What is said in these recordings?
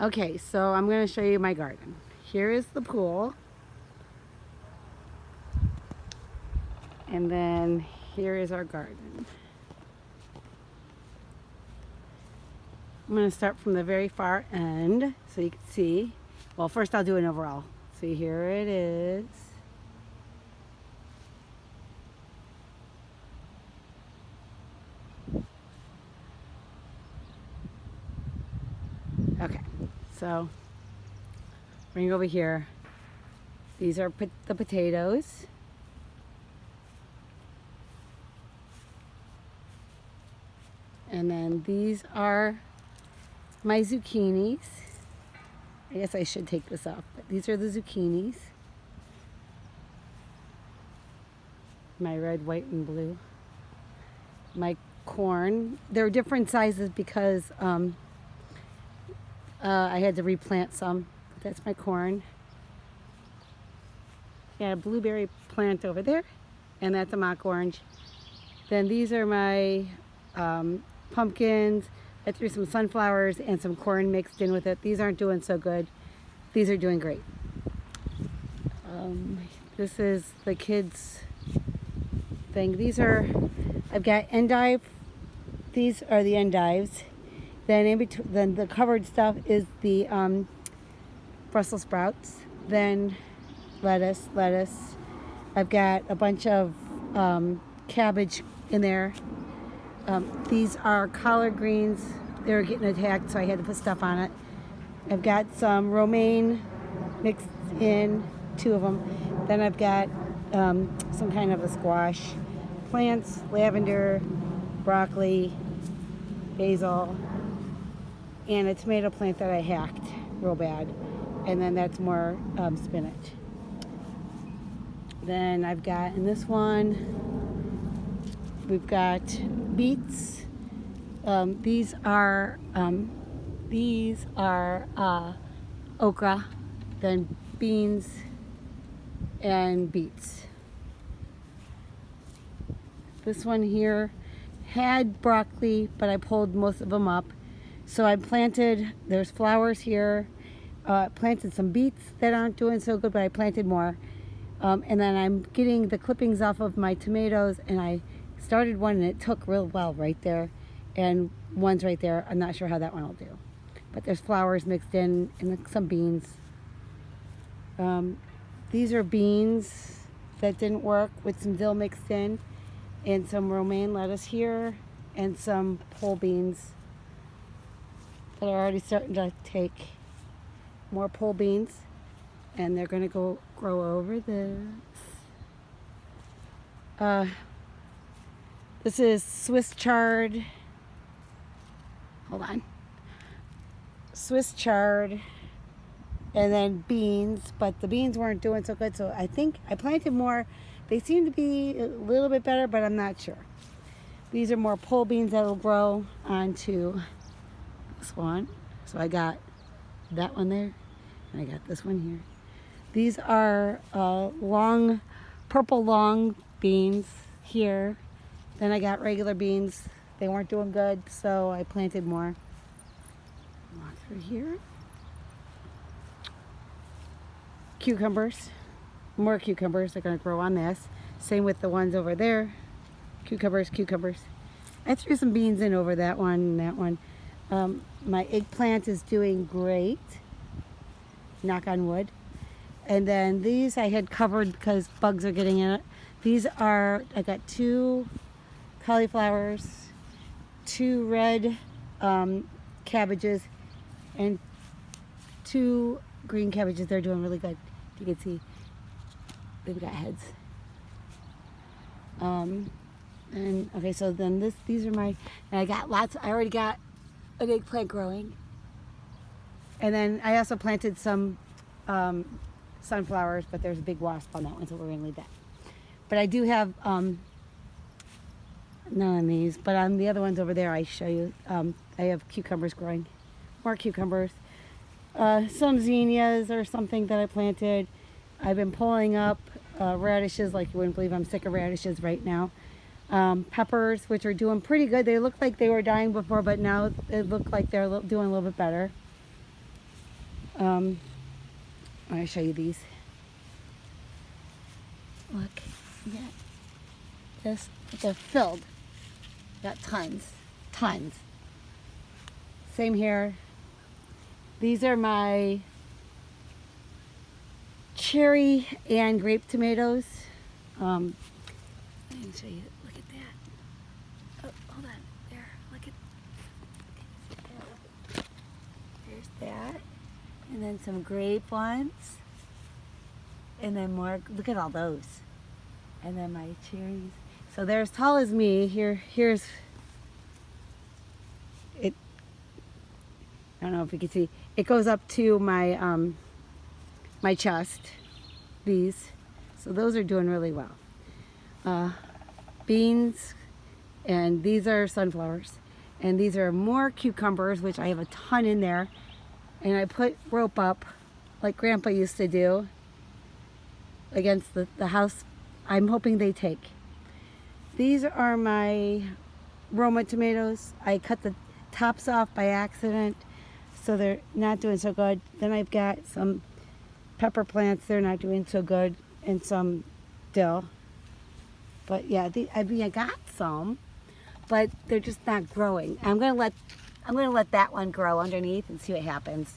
Okay, so I'm going to show you my garden. Here is the pool. And then here is our garden. I'm going to start from the very far end so you can see. Well, first I'll do an overall. See, here it is. Okay, so we're going to go over here. These are the potatoes. And then these are my zucchinis. I guess I should take this off, but these are the zucchinis. My red, white, and blue. My corn. They're different sizes because I had to replant some. That's my corn. Got a blueberry plant over there, and that's a mock orange. Then these are my pumpkins. I threw some sunflowers and some corn mixed in with it. These aren't doing so good. These are doing great. This is the kids' thing. I've got endive. These are the endives. Then in between, then the covered stuff is the Brussels sprouts. Then lettuce. I've got a bunch of cabbage in there. These are collard greens. They were getting attacked, so I had to put stuff on it. I've got some romaine mixed in, 2 of them. Then I've got some kind of a squash, plants, lavender, broccoli, basil, and a tomato plant that I hacked real bad. And then that's more spinach. Then I've got in this one, we've got beets. These are okra, then beans and beets. This one here had broccoli, but I pulled most of them up. So I planted, there's flowers here. Planted some beets that aren't doing so good, but I planted more. And then I'm getting the clippings off of my tomatoes, and I started one and it took real well right there. And one's right there. I'm not sure how that one will do. But there's flowers mixed in and some beans. These are beans that didn't work with some dill mixed in, and some romaine lettuce here, and some pole beans that are already starting to take more pole beans, and they're going to go grow over this. This is Swiss chard. Hold on. Swiss chard, and then beans, but the beans weren't doing so good, so I think I planted more. They seem to be a little bit better, but I'm not sure. These are more pole beans that will grow onto this one. So I got that one there, and I got this one here. These are purple long beans here. Then I got regular beans. They weren't doing good, so I planted more. Walk through here. Cucumbers. More cucumbers are going to grow on this. Same with the ones over there. Cucumbers. I threw some beans in over that one and that one. My eggplant is doing great. Knock on wood. And then these I had covered because bugs are getting in it. I got 2 cauliflowers, 2 red cabbages, and 2 green cabbages. They're doing really good. You can see they've got heads. And okay, so then these are and I got lots. I already got an eggplant growing, and then I also planted some sunflowers, but there's a big wasp on that one, so we're gonna leave that. But I do have none of these, but on the other ones over there, I show you. I have cucumbers growing, more cucumbers. Some zinnias or something that I planted. I've been pulling up radishes like you wouldn't believe. I'm sick of radishes right now. Peppers, which are doing pretty good. They look like they were dying before, but now it look like they're doing a little bit better. I'm going to show you these. Look, yeah, this, they're filled. Got tons, tons. Same here. These are my cherry and grape tomatoes. Let me show you. Look at that. Oh, hold on. There. Look at. There's that. And then some grape ones. And then more. Look at all those. And then my cherries. So they're as tall as me. Here's it. I don't know if you can see. It goes up to my my chest. These. So those are doing really well. Beans, and these are sunflowers, and these are more cucumbers, which I have a ton in there, and I put rope up like Grandpa used to do against the house. I'm hoping they take. These are my Roma tomatoes. I cut the tops off by accident, so they're not doing so good. Then I've got some pepper plants, they're not doing so good, and some dill. But yeah, I mean, I got some, but they're just not growing. I'm gonna let that one grow underneath and see what happens.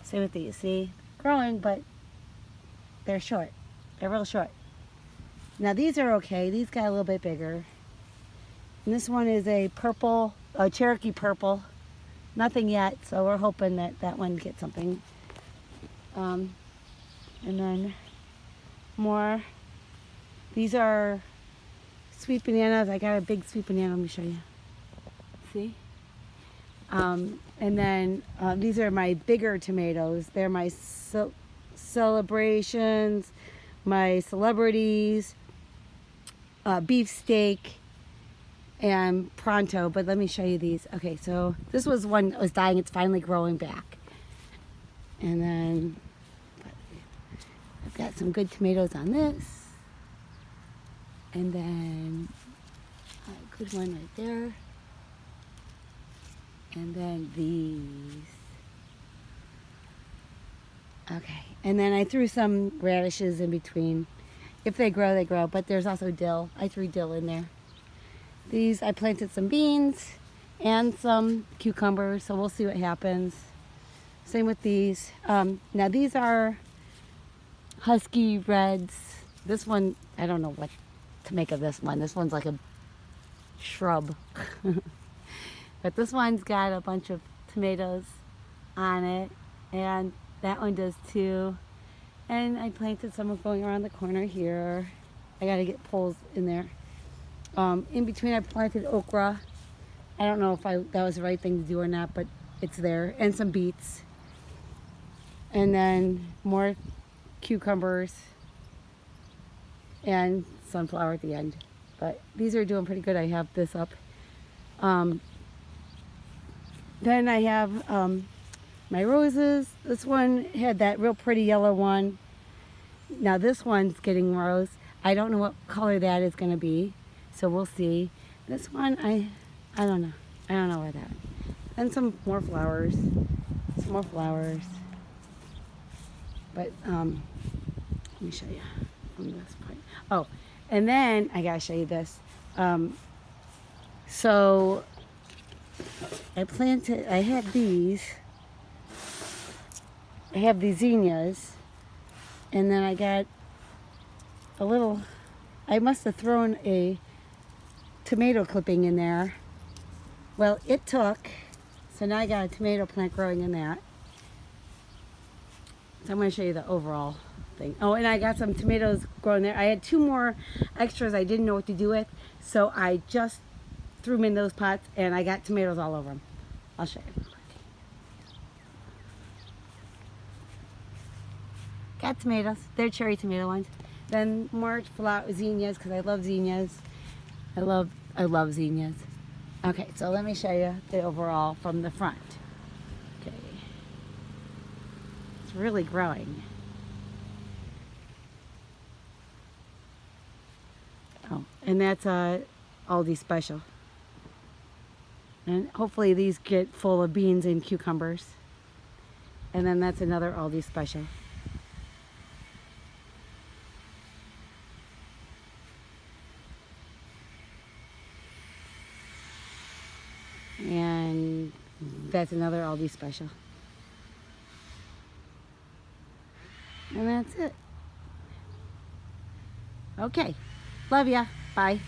Same with these. See, growing, but they're short. They're real short. Now these are okay. These got a little bit bigger. And this one is a purple, a Cherokee purple. Nothing yet, so we're hoping that that one gets something. And then more. These are sweet bananas. I got a big sweet banana. Let me show you. See? And then these are my bigger tomatoes. They're my celebrations, my celebrities, beefsteak, and pronto. But let me show you these. Okay, so this was one that was dying. It's finally growing back. And then I've got some good tomatoes on this. And then a good one right there. And then these. Okay. And then I threw some radishes in between. If they grow, they grow. But there's also dill. I threw dill in there. These, I planted some beans and some cucumbers. So we'll see what happens. Same with these. Now these are Husky Reds. This one, I don't know what to make of this one. This one's like a shrub. But this one's got a bunch of tomatoes on it, and that one does too. And I planted some going around the corner here. I gotta get poles in there. In between I planted okra. I don't know if that was the right thing to do or not, but it's there. And some beets. And then more cucumbers and sunflower at the end. But these are doing pretty good. I have this up. Then I have my roses. This one had that real pretty yellow one. Now this one's getting rose. I don't know what color that is going to be, so we'll see. This one, I don't know. I don't know where that. And some more flowers. Some more flowers. But let me show you from this point. Oh, and then I gotta show you this. So I had these. I have these zinnias, and then I got a little. I must have thrown a tomato clipping in there. Well, it took. So now I got a tomato plant growing in that. So I'm going to show you the overall thing. Oh, and I got some tomatoes growing there. I had two more extras I didn't know what to do with, so I just threw them in those pots, and I got tomatoes all over them. I'll show you. Got tomatoes. They're cherry tomato ones. Then more zinnias, because I love zinnias. I love zinnias. Okay, so let me show you the overall from the front. Okay. It's really growing. Oh, and that's a Aldi special. And hopefully these get full of beans and cucumbers. And then that's another Aldi special. And that's another Aldi special. And that's it. Okay. Love ya. Bye.